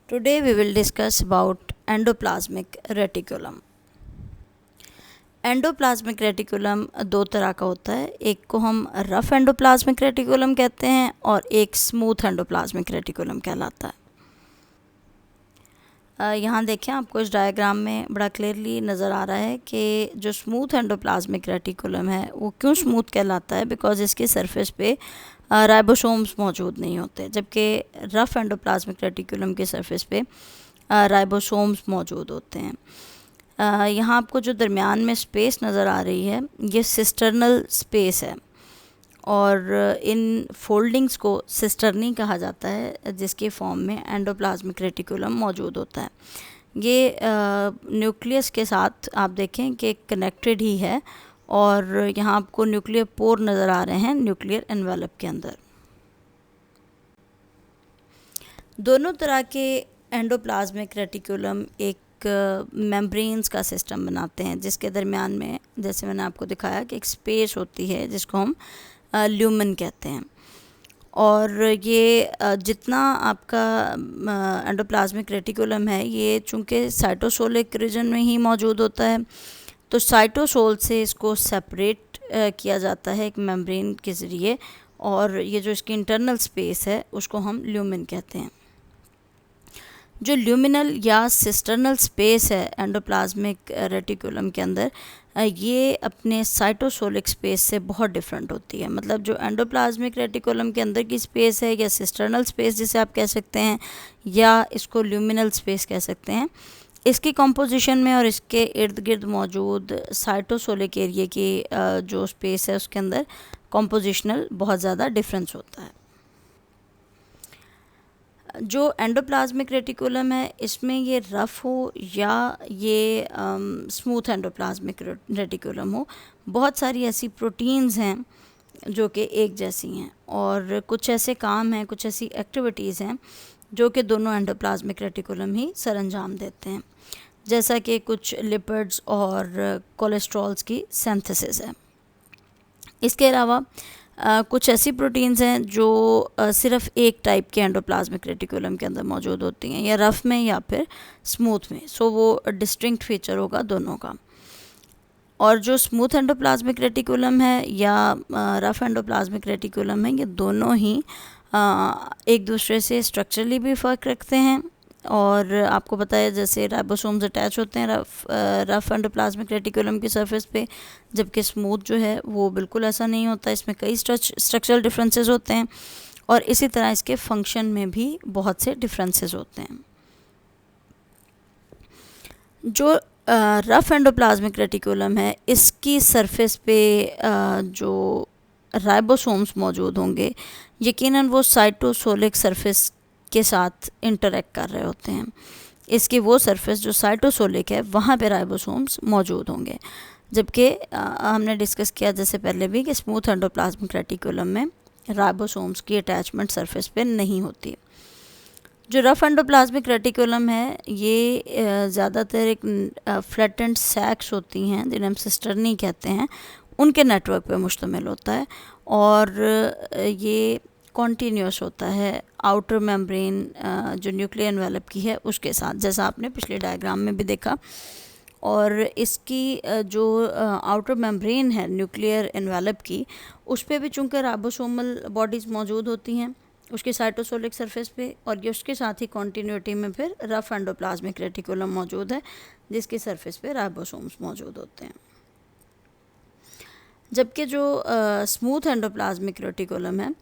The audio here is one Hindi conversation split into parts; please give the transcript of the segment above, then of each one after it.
Today we will discuss about endoplasmic reticulum. Endoplasmic reticulum दो तरह का होता है, एक को हम रफ एंडोप्लाज्मिक रेटिकुलम कहते हैं और एक स्मूथ एंडोप्लाज्मिक रेटिकुलम कहलाता है। यहाँ देखें, आपको इस डायग्राम में बड़ा क्लियरली नज़र आ रहा है कि जो स्मूथ एंडोप्लाज्मिक रेटिकुलम है वो क्यों स्मूथ कहलाता है, बिकॉज इसके सरफेस पे राइबोसोम्स मौजूद नहीं होते, जबकि रफ एंडोप्लाज्मिक रेटिकुलम के सरफेस पे राइबोसोम्स मौजूद होते हैं। यहाँ आपको जो दरमियान में स्पेस नज़र आ रही है ये सिस्टर्नल स्पेस है और इन फोल्डिंग्स को सिस्टर्नी कहा जाता है, जिसके फॉर्म में एंडोप्लाज्मिक रेटिकुलम मौजूद होता है। ये न्यूक्लियस के साथ आप देखें कि कनेक्टेड ही है और यहाँ आपको न्यूक्लियर पोर नज़र आ रहे हैं न्यूक्लियर एनवेलप के अंदर। दोनों तरह के एंडोप्लाज्मिक रेटिकुलम एक मेम्ब्रेन्स का सिस्टम बनाते हैं, जिसके दरमियान में, जैसे मैंने आपको दिखाया, कि एक स्पेस होती है जिसको हम ल्यूमन कहते हैं। और ये जितना आपका एंडोप्लाज्मिक रेटिकुलम है ये चूँकि साइटोसोलिक रीजन में ही मौजूद होता है, तो साइटोसोल से इसको सेपरेट किया जाता है एक मेम्ब्रेन के ज़रिए, और ये जो इसकी इंटरनल स्पेस है उसको हम ल्यूमन कहते हैं। जो ल्यूमिनल या सिस्टर्नल स्पेस है एंडोप्लाज्मिक रेटिकुलम के अंदर, ये अपने साइटोसोलिक स्पेस से बहुत डिफरेंट होती है। मतलब जो एंडोप्लाज्मिक रेटिकुलम के अंदर की स्पेस है, या सिस्टर्नल स्पेस जिसे आप कह सकते हैं, या इसको ल्यूमिनल स्पेस कह सकते हैं, इसकी कंपोजिशन में और इसके इर्द गिर्द मौजूद साइटोसोलिक एरिया की जो स्पेस है उसके अंदर कंपोजिशनल बहुत ज़्यादा डिफरेंस होता है। जो एंडोप्लाज्मिक रेटिकुलम है इसमें ये रफ़ हो या ये स्मूथ एंडोप्लाज्मिक रेटिकुलम हो, बहुत सारी ऐसी प्रोटीन्स हैं जो कि एक जैसी हैं, और कुछ ऐसे काम हैं, कुछ ऐसी एक्टिविटीज़ हैं जो कि दोनों एंडोप्लाज्मिक रेटिकुलम ही सरअंजाम देते हैं, जैसा कि कुछ लिपिड्स और कोलेस्ट्रॉल्स की सिंथेसिस है। इसके अलावा कुछ ऐसी प्रोटीन्स हैं जो सिर्फ एक टाइप के एंडोप्लाज्मिक रेटिकुलम के अंदर मौजूद होती हैं, या रफ़ में या फिर स्मूथ में, सो वो डिस्टिंक्ट फीचर होगा दोनों का। और जो स्मूथ एंडोप्लाज्मिक रेटिकुलम है या रफ़ एंडोप्लाज्मिक रेटिकुलम है, ये दोनों ही एक दूसरे से स्ट्रक्चरली भी फ़र्क रखते हैं, और आपको पता है जैसे राइबोसोम्स अटैच होते हैं रफ़ एंडोप्लाज्मिक रेटिकुलम की सरफेस पे, जबकि स्मूथ जो है वो बिल्कुल ऐसा नहीं होता, इसमें कई स्ट्रक्चरल डिफरेंसेस होते हैं, और इसी तरह इसके फंक्शन में भी बहुत से डिफरेंसेस होते हैं। जो रफ़ एंडोप्लाज्मिक रेटिकुलम है इसकी सरफेस पे जो राइबोसोम्स मौजूद होंगे, यकीनन वो साइटोसोलिक सरफेस के साथ इंटरेक्ट कर रहे होते हैं। इसकी वो सरफेस जो साइटोसोलिक है वहाँ पे राइबोसोम्स मौजूद होंगे, जबकि हमने डिस्कस किया जैसे पहले भी कि स्मूथ एंडोप्लाज्मिक रेटिकुलम में राइबोसोम्स की अटैचमेंट सरफेस पे नहीं होती। जो रफ़ एंडोप्लाज्मिक रेटिकुलम है ये ज़्यादातर एक फ्लैटेंड सैक्स होती हैं जिन्हें हम सिस्टर्नी कहते हैं, उनके नेटवर्क पे मुश्तमिल होता है, और ये कॉन्टीन्यूस होता है आउटर मेम्ब्रेन जो न्यूक्लियर एनवेलप की है उसके साथ, जैसा आपने पिछले डायग्राम में भी देखा। और इसकी जो आउटर मेम्ब्रेन है न्यूक्लियर एनवेलप की, उस पर भी चूँकि राइबोसोमल बॉडीज़ मौजूद होती हैं उसके साइटोसोलिक सरफेस पे, और ये उसके साथ ही कॉन्टीन्यूटी में फिर रफ़ एंडोप्लाज्मिक रेटिकुलम मौजूद है जिसके सरफेस पे राइबोसोम्स मौजूद होते हैं। जबकि जो स्मूथ एंडोप्लाज्मिक रेटिकुलम है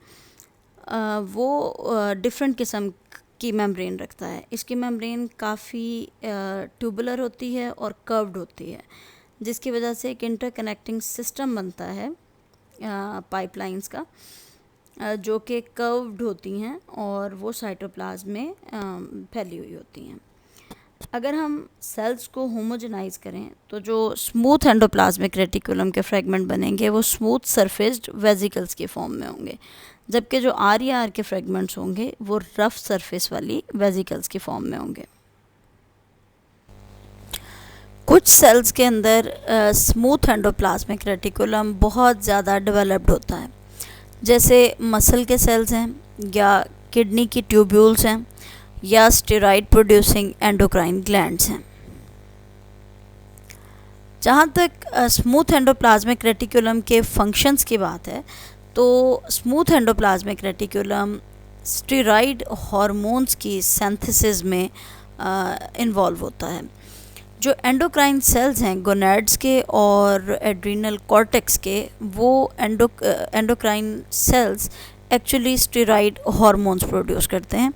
वो डिफरेंट किस्म की मेम्ब्रेन रखता है। इसकी मेम्ब्रेन काफ़ी ट्यूबुलर होती है और कर्व्ड होती है, जिसकी वजह से एक इंटरकनेक्टिंग सिस्टम बनता है पाइपलाइंस का, जो कि कर्व्ड होती हैं और वो साइटोप्लाज्म में फैली हुई होती हैं। अगर हम सेल्स को होमोजेनाइज करें तो जो स्मूथ एंडोप्लाज्मिक रेटिकुलम के फ्रेगमेंट बनेंगे वो स्मूथ सरफेस्ड वेजिकल्स के फॉर्म में होंगे, जबकि जो आर के फ्रेगमेंट्स होंगे वो रफ सरफेस वाली वेजिकल्स की फॉर्म में होंगे। कुछ सेल्स के अंदर स्मूथ एंडोप्लाज्मिक रेटिकुलम बहुत ज़्यादा डेवलप्ड होता है, जैसे मसल के सेल्स हैं या किडनी की ट्यूब्यूल्स हैं, या स्टेरॉइड प्रोड्यूसिंग एंडोक्राइन ग्लैंड्स हैं। जहाँ तक स्मूथ एंडोप्लाज्मिक रेटिकुलम के फंक्शंस की बात है, तो smooth endoplasmic reticulum steroid hormones की सिंथेसिस में इन्वॉल्व होता है। जो एंडोक्राइन सेल्स हैं गोनैड्स के और एड्रीनल कॉर्टेक्स के, वो endocrine cells actually steroid hormones produce करते हैं,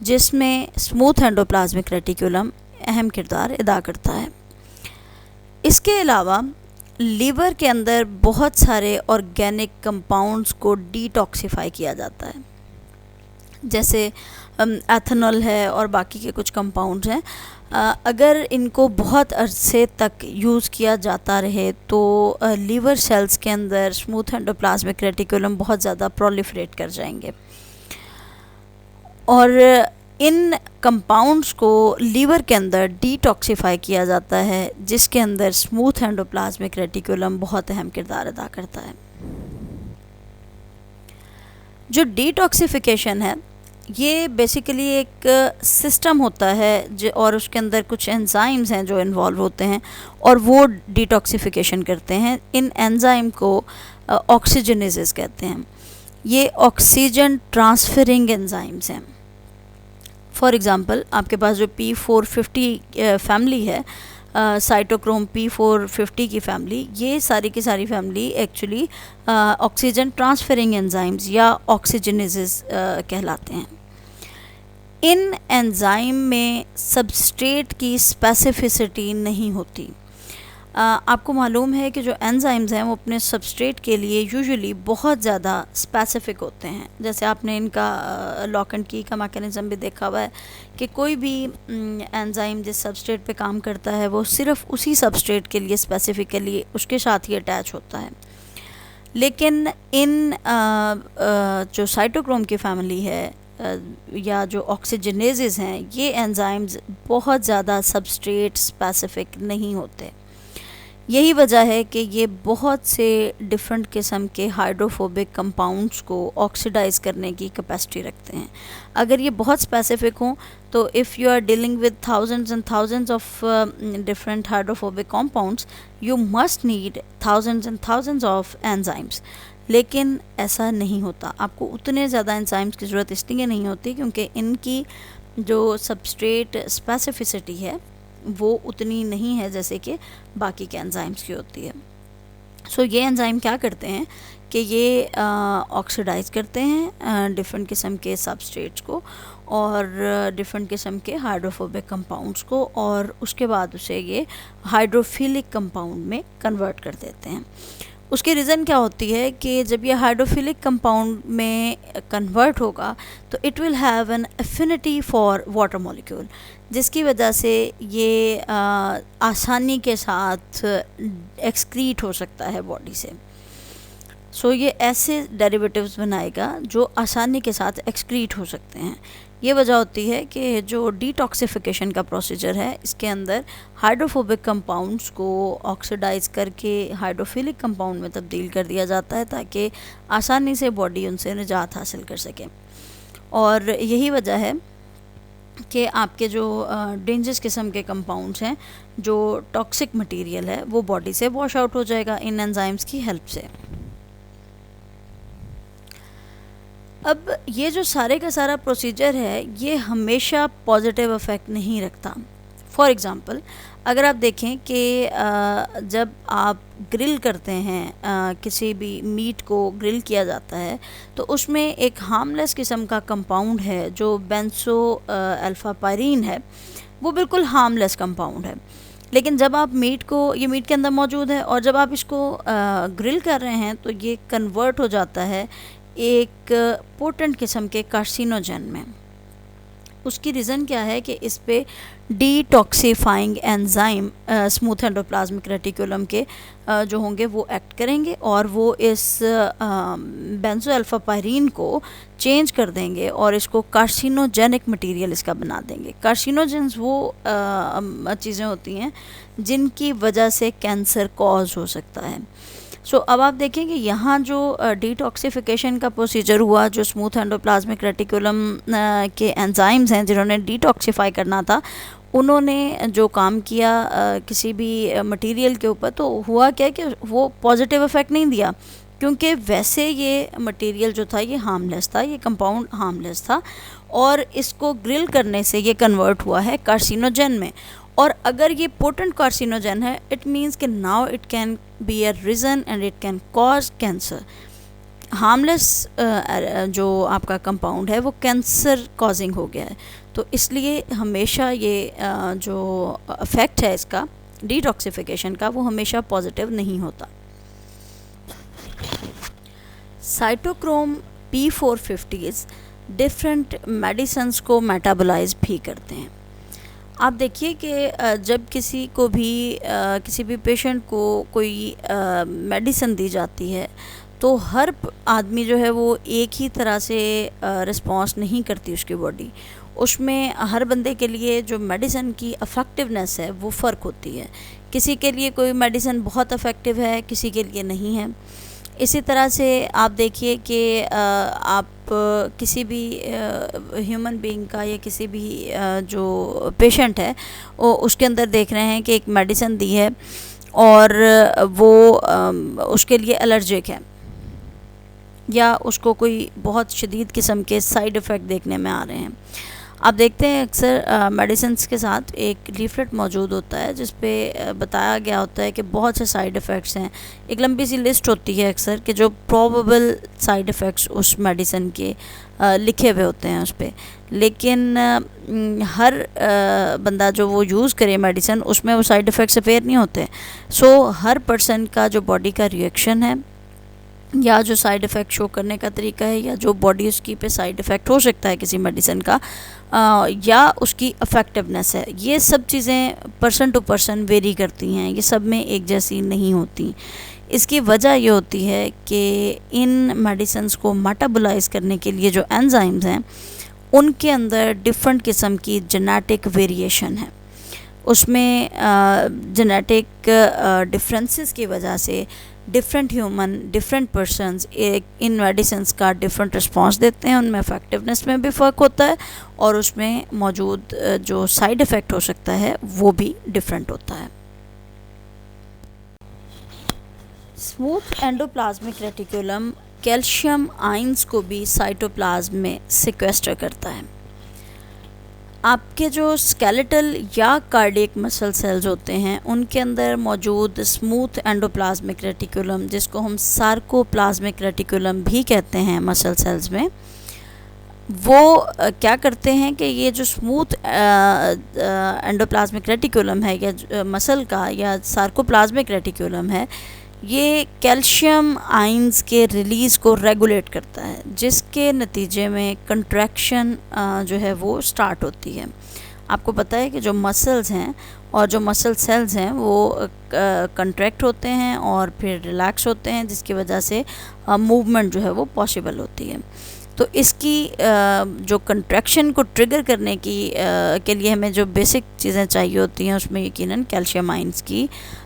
जिसमें स्मूथ एंडोप्लाज्मिक रेटिकुलम अहम किरदार अदा करता है। इसके अलावा लीवर के अंदर बहुत सारे ऑर्गेनिक कंपाउंड्स को डिटॉक्सिफाई किया जाता है, जैसे एथेनॉल है और बाकी के कुछ कंपाउंड्स हैं। अगर इनको बहुत अरसे तक यूज़ किया जाता रहे तो लीवर सेल्स के अंदर स्मूथ एंडोप्लाज्मिक रेटिकुलम बहुत ज़्यादा प्रोलिफरेट कर जाएंगे, और इन कंपाउंड्स को लीवर के अंदर डिटॉक्सिफाई किया जाता है, जिसके अंदर स्मूथ एंडोप्लाज्मिक रेटिकुलम बहुत अहम किरदार अदा करता है। जो डिटॉक्सिफिकेशन है ये बेसिकली एक सिस्टम होता है और उसके अंदर कुछ एंजाइम्स हैं जो इन्वॉल्व होते हैं और वो डिटॉक्सिफिकेशन करते हैं। इन एंजाइम को ऑक्सीजनेसेस कहते हैं। ये ऑक्सीजन ट्रांसफरिंग एंजाइम्स हैं। फॉर एग्ज़ाम्पल आपके पास जो P450 फैमिली है, साइटोक्रोम P450 की फैमिली, ये सारी की सारी family actually oxygen transferring enzymes या ऑक्सीजनेसेस कहलाते हैं। इन एंजाइम में सबस्ट्रेट की स्पेसिफिसिटी नहीं होती। आपको मालूम है कि जो एंजाइम्स हैं वो अपने सबस्ट्रेट के लिए यूजुअली बहुत ज़्यादा स्पेसिफिक होते हैं। जैसे आपने इनका लॉक एंड की का मैकेनिज़्म भी देखा हुआ है कि कोई भी एंजाइम जिस सबस्ट्रेट पे काम करता है वो सिर्फ उसी सबस्ट्रेट के लिए स्पेसिफिकली उसके साथ ही अटैच होता है। लेकिन इन जो साइटोक्रोम की फैमिली है या जो ऑक्सीजनेसेस हैं, ये एंजाइम्स बहुत ज़्यादा सबस्ट्रेट स्पेसिफिक नहीं होते। यही वजह है कि ये बहुत से डिफरेंट किस्म के हाइड्रोफोबिक कंपाउंड्स को ऑक्सीडाइज करने की कैपेसिटी रखते हैं। अगर ये बहुत स्पेसिफिक हों तो if you are dealing with thousands and thousands of different hydrophobic compounds, you must need thousands and thousands of enzymes. लेकिन ऐसा नहीं होता। आपको उतने ज़्यादा एंजाइम्स की ज़रूरत इसलिए नहीं होती क्योंकि इनकी जो सबस्ट्रेट स्पेसिफिसिटी है वो उतनी नहीं है जैसे कि बाकी के एंजाइम्स की होती है। सो ये एंजाइम क्या करते हैं कि ये ऑक्सीडाइज करते हैं डिफरेंट किस्म के सबस्ट्रेट्स को और डिफरेंट किस्म के हाइड्रोफोबिक कंपाउंड्स को, और उसके बाद उसे ये हाइड्रोफिलिक कंपाउंड में कन्वर्ट कर देते हैं। उसकी रीज़न क्या होती है कि जब ये हाइड्रोफिलिक कंपाउंड में कन्वर्ट होगा तो it will have an affinity for water molecule, जिसकी वजह से ये आसानी के साथ एक्सक्रीट हो सकता है बॉडी से। सो ये ऐसे डेरिवेटिव्स बनाएगा जो आसानी के साथ एक्सक्रीट हो सकते हैं। ये वजह होती है कि जो डिटॉक्सिफिकेशन का प्रोसीजर है इसके अंदर हाइड्रोफोबिक कंपाउंड्स को ऑक्सीडाइज करके हाइड्रोफिलिक कंपाउंड में तब्दील कर दिया जाता है ताकि आसानी से बॉडी उनसे निजात हासिल कर सके। और यही वजह है कि आपके जो डेंजरस किस्म के कंपाउंड्स हैं, जो टॉक्सिक मटेरियल है, वो बॉडी से वॉश आउट हो जाएगा इन एंजाइम्स की हेल्प से। अब ये जो सारे का सारा प्रोसीजर है ये हमेशा पॉजिटिव इफ़ेक्ट नहीं रखता। फॉर एग्ज़ाम्पल अगर आप देखें कि जब आप ग्रिल करते हैं, किसी भी मीट को ग्रिल किया जाता है तो उसमें एक हार्मलेस किस्म का कंपाउंड है जो बेंसो अल्फ़ा पायरीन है। वो बिल्कुल हार्मलेस कंपाउंड है, लेकिन जब आप ये मीट के अंदर मौजूद है और जब आप इसको ग्रिल कर रहे हैं तो ये कन्वर्ट हो जाता है एक पोटेंट किस्म के कार्सिनोजन में। उसकी रीज़न क्या है कि इस पे detoxifying enzyme smooth endoplasmic reticulum के जो होंगे वो एक्ट करेंगे और वो इस बेंजो अल्फ़ा पायरीन को चेंज कर देंगे और इसको कार्सिनोजेनिक मटेरियल इसका बना देंगे। कार्सिनोजेंस वो चीज़ें होती हैं जिनकी वजह से कैंसर कॉज हो सकता है। सो अब आप देखें कि यहाँ जो डिटॉक्सिफिकेशन का प्रोसीजर हुआ, जो स्मूथ एंडोप्लाज्मिक रेटिकुलम के एंजाइम्स हैं जिन्होंने डिटॉक्सिफाई करना था, उन्होंने जो काम किया किसी भी मटेरियल के ऊपर, तो हुआ क्या कि वो पॉजिटिव इफ़ेक्ट नहीं दिया, क्योंकि वैसे ये मटेरियल जो था ये हार्मलेस था, ये कंपाउंड हार्मलेस था, और इसको ग्रिल करने से ये कन्वर्ट हुआ है कार्सिनोजन में। और अगर ये पोटेंट कार्सिनोजन है, इट मीन्स कि now it can be a reason and it can cause cancer. Harmless जो आपका कंपाउंड है वो कैंसर कॉजिंग हो गया है। तो इसलिए हमेशा ये जो इफ़ेक्ट है इसका डिटॉक्सिफिकेशन का, वो हमेशा पॉजिटिव नहीं होता। साइटोक्रोम P450 डिफरेंट मेडिसिन्स को मेटाबोलाइज भी करते हैं। आप देखिए कि जब किसी को भी किसी भी पेशेंट को कोई मेडिसिन दी जाती है, तो हर आदमी जो है वो एक ही तरह से रिस्पॉन्स नहीं करती उसकी बॉडी। उसमें हर बंदे के लिए जो मेडिसिन की इफ़ेक्टिवनेस है वो फ़र्क होती है। किसी के लिए कोई मेडिसिन बहुत इफ़ेक्टिव है, किसी के लिए नहीं है। इसी तरह से आप देखिए कि आप किसी भी ह्यूमन बीइंग का या किसी भी जो पेशेंट है वो उसके अंदर देख रहे हैं कि एक मेडिसिन दी है और वो उसके लिए एलर्जिक है, या उसको कोई बहुत शदीद किस्म के साइड इफ़ेक्ट देखने में आ रहे हैं। आप देखते हैं अक्सर मेडिसिन्स के साथ एक लीफलेट मौजूद होता है जिस पे बताया गया होता है कि बहुत से साइड इफ़ेक्ट्स हैं। एक लंबी सी लिस्ट होती है अक्सर कि जो प्रोबेबल साइड इफ़ेक्ट्स उस मेडिसिन के लिखे हुए होते हैं उस पर, लेकिन हर बंदा जो वो यूज़ करे मेडिसिन, उसमें वो साइड इफ़ेक्ट्स अपेयर नहीं होते। सो हर पर्सन का जो बॉडी का रिएक्शन है, या जो साइड इफ़ेक्ट शो करने का तरीका है, या जो बॉडी उसकी पे साइड इफ़ेक्ट हो सकता है किसी मेडिसिन का, या उसकी इफ़ेक्टिवनेस है, ये सब चीज़ें पर्सन टू पर्सन वेरी करती हैं, ये सब में एक जैसी नहीं होती। इसकी वजह ये होती है कि इन मेडिसिन्स को मेटाबोलाइज करने के लिए जो एंजाइम्स हैं उनके अंदर डिफरेंट किस्म की जेनेटिक वेरिएशन है। उसमें जेनेटिक डिफरेंसेस की वजह से डिफरेंट ह्यूमन, डिफरेंट पर्सनस इन मेडिसिन्स का डिफरेंट रिस्पॉन्स देते हैं। उनमें इफ़ेक्टिवनेस में भी फ़र्क होता है और उसमें मौजूद जो साइड इफ़ेक्ट हो सकता है वो भी डिफरेंट होता है। Smooth endoplasmic reticulum calcium ions को भी साइटोप्लाज्म में सिक्वेस्टर करता है। आपके जो स्केलेटल या कार्डियक मसल सेल्स होते हैं उनके अंदर मौजूद स्मूथ एंडोप्लाज्मिक रेटिकुलम, जिसको हम सार्कोप्लाज्मिक रेटिकुलम भी कहते हैं मसल सेल्स में, वो क्या करते हैं कि ये जो स्मूथ एंडोप्लाज्मिक रेटिकुलम है या मसल का या सार्कोप्लाज्मिक रेटिकुलम है, ये कैल्शियम आयंस के रिलीज़ को रेगुलेट करता है, जिसके नतीजे में कंट्रैक्शन जो है वो स्टार्ट होती है। आपको पता है कि जो मसल्स हैं और जो मसल सेल्स हैं वो कंट्रैक्ट होते हैं और फिर रिलैक्स होते हैं, जिसकी वजह से मूवमेंट जो है वो पॉसिबल होती है। तो इसकी जो कंट्रैक्शन को ट्रिगर करने की के लिए हमें जो बेसिक चीज़ें चाहिए होती हैं उसमें यकीनन कैल्शियम आयंस की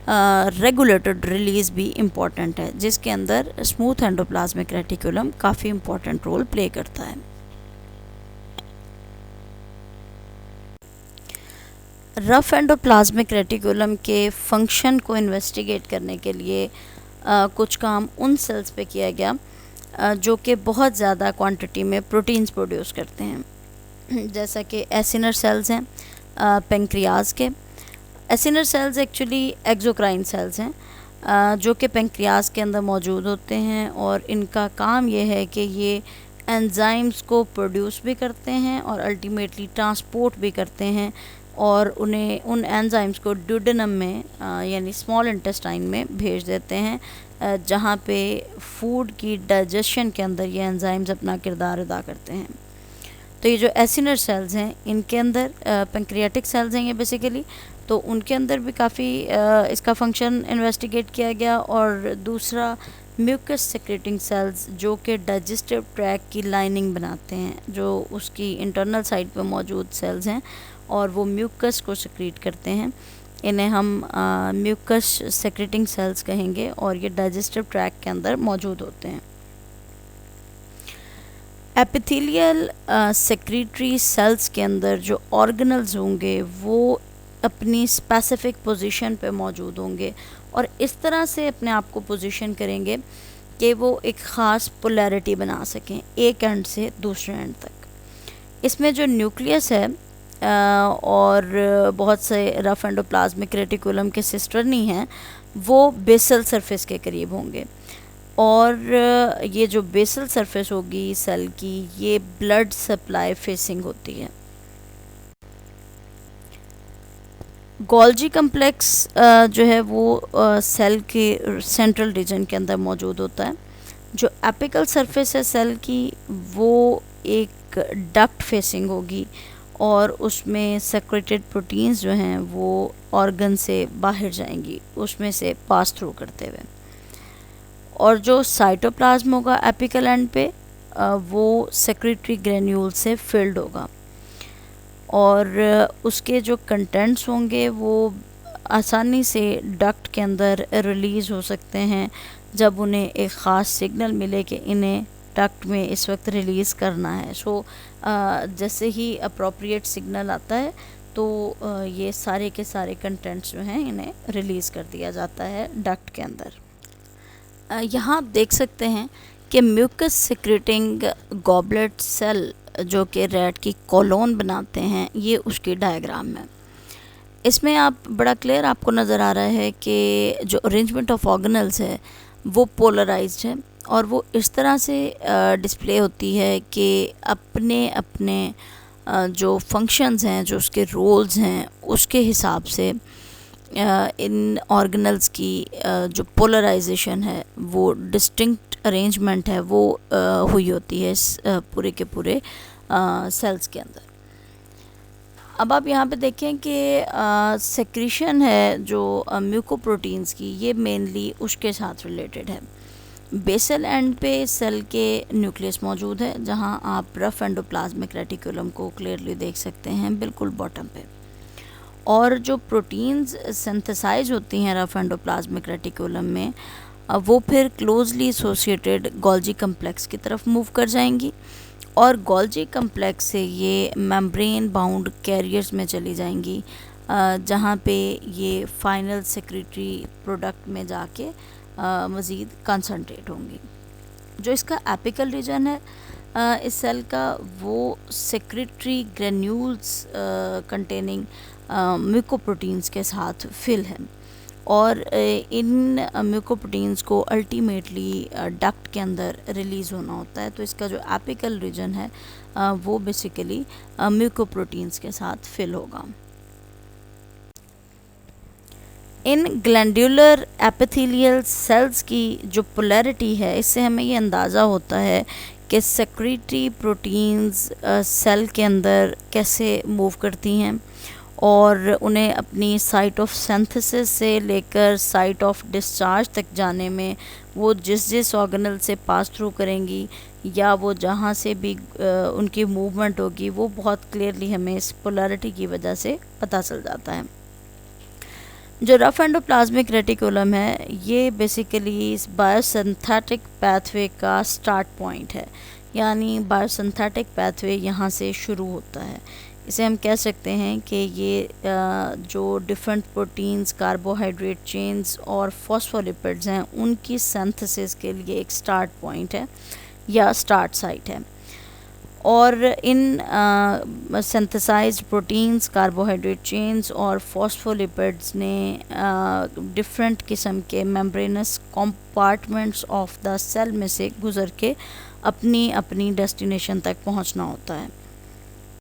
रेगुलेटेड रिलीज़ भी इम्पॉर्टेंट है, जिसके अंदर स्मूथ एंडोप्लाज्मिक रेटिकुलम काफ़ी इम्पॉर्टेंट रोल प्ले करता है। रफ एंडोप्लाज्मिक रेटिकुलम के फंक्शन को इन्वेस्टिगेट करने के लिए कुछ काम उन सेल्स पे किया गया जो कि बहुत ज़्यादा क्वांटिटी में प्रोटीन्स प्रोड्यूस करते हैं, जैसा कि एसिनर सेल्स हैं पेंक्रियाज के। Acinar cells actually exocrine cells हैं जो कि पेंक्रियाज के अंदर मौजूद होते हैं, और इनका काम ये है कि ये एंजाइम्स को प्रोड्यूस भी करते हैं और अल्टीमेटली ट्रांसपोर्ट भी करते हैं, और उन्हें उन एंजाइम्स को ड्यूडेनम में यानी स्मॉल इंटेस्टाइन में भेज देते हैं, जहाँ पे फूड की डाइजेशन के अंदर ये एंजाइम्स अपना किरदार अदा करते हैं। तो ये जो एसिनर सेल्स हैं इनके अंदर पेंक्रियाटिक सेल्स हैं ये बेसिकली, तो उनके अंदर भी काफ़ी इसका फंक्शन इन्वेस्टिगेट किया गया। और दूसरा म्यूकस सेक्रेटिंग सेल्स जो कि डाइजेस्टिव ट्रैक की लाइनिंग बनाते हैं, जो उसकी इंटरनल साइड पे मौजूद सेल्स हैं और वो म्यूकस को सेक्रेट करते हैं, इन्हें हम म्यूकस सेक्रेटिंग सेल्स कहेंगे और ये डाइजेस्टिव ट्रैक्ट के अंदर मौजूद होते हैं। एपिथेलियल सेक्रेटरी सेल्स के अंदर जो ऑर्गेनल्स होंगे वो अपनी स्पेसिफिक पोजीशन पे मौजूद होंगे और इस तरह से अपने आप को पोजीशन करेंगे कि वो एक ख़ास पोलैरिटी बना सकें एक एंड से दूसरे एंड तक। इसमें जो न्यूक्लियस है और बहुत से रफ एंडोप्लाज्मिक रेटिकुलम के सिस्टर्नी हैं वो बेसल सरफेस के करीब होंगे और ये जो बेसल सरफेस होगी सेल की ये ब्लड सप्लाई फेसिंग होती है। गोल्जी कम्प्लेक्स जो है वो सेल के सेंट्रल रीजन के अंदर मौजूद होता है। जो एपिकल सरफेस है सेल की वो एक डक्ट फेसिंग होगी और उसमें सेक्रेटेड प्रोटीन्स जो हैं वो ऑर्गन से बाहर जाएंगी उसमें से पास थ्रू करते हुए। और जो साइटोप्लाज्म होगा एपिकल एंड पे वो सेक्रेटरी ग्रेन्यूल से फिल्ड होगा और उसके जो कंटेंट्स होंगे वो आसानी से डक्ट के अंदर रिलीज़ हो सकते हैं जब उन्हें एक ख़ास सिग्नल मिले कि इन्हें डक्ट में इस वक्त रिलीज़ करना है। सो जैसे ही अप्रोप्रिएट सिग्नल आता है तो ये सारे के सारे कंटेंट्स जो हैं इन्हें रिलीज़ कर दिया जाता है डक्ट के अंदर। यहाँ आप देख सकते हैं कि म्यूकस सिक्रेटिंग गॉबलेट सेल जो कि रैट की कॉलोन बनाते हैं ये उसकी डायग्राम है। इसमें आप बड़ा क्लियर आपको नज़र आ रहा है कि जो अरेंजमेंट ऑफ ऑर्गेनल्स है वो पोलराइज्ड है और वो इस तरह से डिस्प्ले होती है कि अपने अपने जो फंक्शंस हैं जो उसके रोल्स हैं उसके हिसाब से इन ऑर्गेनल्स की जो पोलराइजेशन है वो डिस्टिंक्ट अरेंजमेंट है वो हुई होती है इस पूरे के पूरे सेल्स के अंदर। अब आप यहाँ पे देखें कि सेक्रीशन है जो म्यूकोप्रोटीन्स की ये मेनली उसके साथ रिलेटेड है। बेसल एंड पे सेल के न्यूक्लियस मौजूद है जहाँ आप रफ एंडोप्लाज्मिक रेटिकुलम को क्लियरली देख सकते हैं बिल्कुल बॉटम पे। और जो प्रोटीन्स सिंथेसाइज होती हैं रफ एंडोप्लाज्मिक रेटिकुलम में वो फिर क्लोजली एसोसिएटेड गोल्जी कम्प्लेक्स की तरफ मूव कर जाएंगी और गोल्जी कम्प्लेक्स से ये मेम्ब्रेन बाउंड कैरियर्स में चली जाएंगी जहाँ पे ये फाइनल सेक्रेटरी प्रोडक्ट में जाके मज़ीद कंसंट्रेट होंगी। जो इसका एपिकल रीजन है इस सेल का वो सेक्रेटरी ग्रेन्यूल्स कंटेनिंग म्यूकोप्रोटीन्स के साथ फिल है और इन म्यूकोप्रोटीन्स को अल्टीमेटली डक्ट के अंदर रिलीज़ होना होता है। तो इसका जो एपिकल रीजन है वो बेसिकली म्यूकोप्रोटीन्स के साथ फिल होगा। इन ग्लैंडुलर एपिथेलियल सेल्स की जो पोलैरिटी है इससे हमें ये अंदाज़ा होता है कि सेक्रेटरी प्रोटीन्स सेल के अंदर कैसे मूव करती हैं और उन्हें अपनी साइट ऑफ सिंथेसिस से लेकर साइट ऑफ डिस्चार्ज तक जाने में वो जिस जिस ऑर्गेनल से पास थ्रू करेंगी या वो जहाँ से भी उनकी मूवमेंट होगी वो बहुत क्लियरली हमें इस पोलैरिटी की वजह से पता चल जाता है। जो रफ एंडोप्लाज्मिक रेटिकुलम है ये बेसिकली इस बायोसिंथेटिक पैथवे का स्टार्ट पॉइंट है, यानी बायोसिंथेटिक पैथवे यहाँ से शुरू होता है। इसे हम कह सकते हैं कि ये जो डिफरेंट प्रोटीन्स, कार्बोहाइड्रेट चेन्स और फॉस्फोलिपिड्स हैं उनकी सिंथेसिस के लिए एक स्टार्ट पॉइंट है या स्टार्ट साइट है। और इन सिंथेसाइज्ड प्रोटीन्स, कार्बोहाइड्रेट चेन्स और फॉस्फोलिपिड्स ने डिफरेंट किस्म के membranous compartments of the cell में से गुज़र के अपनी अपनी डेस्टिनेशन तक पहुंचना होता है।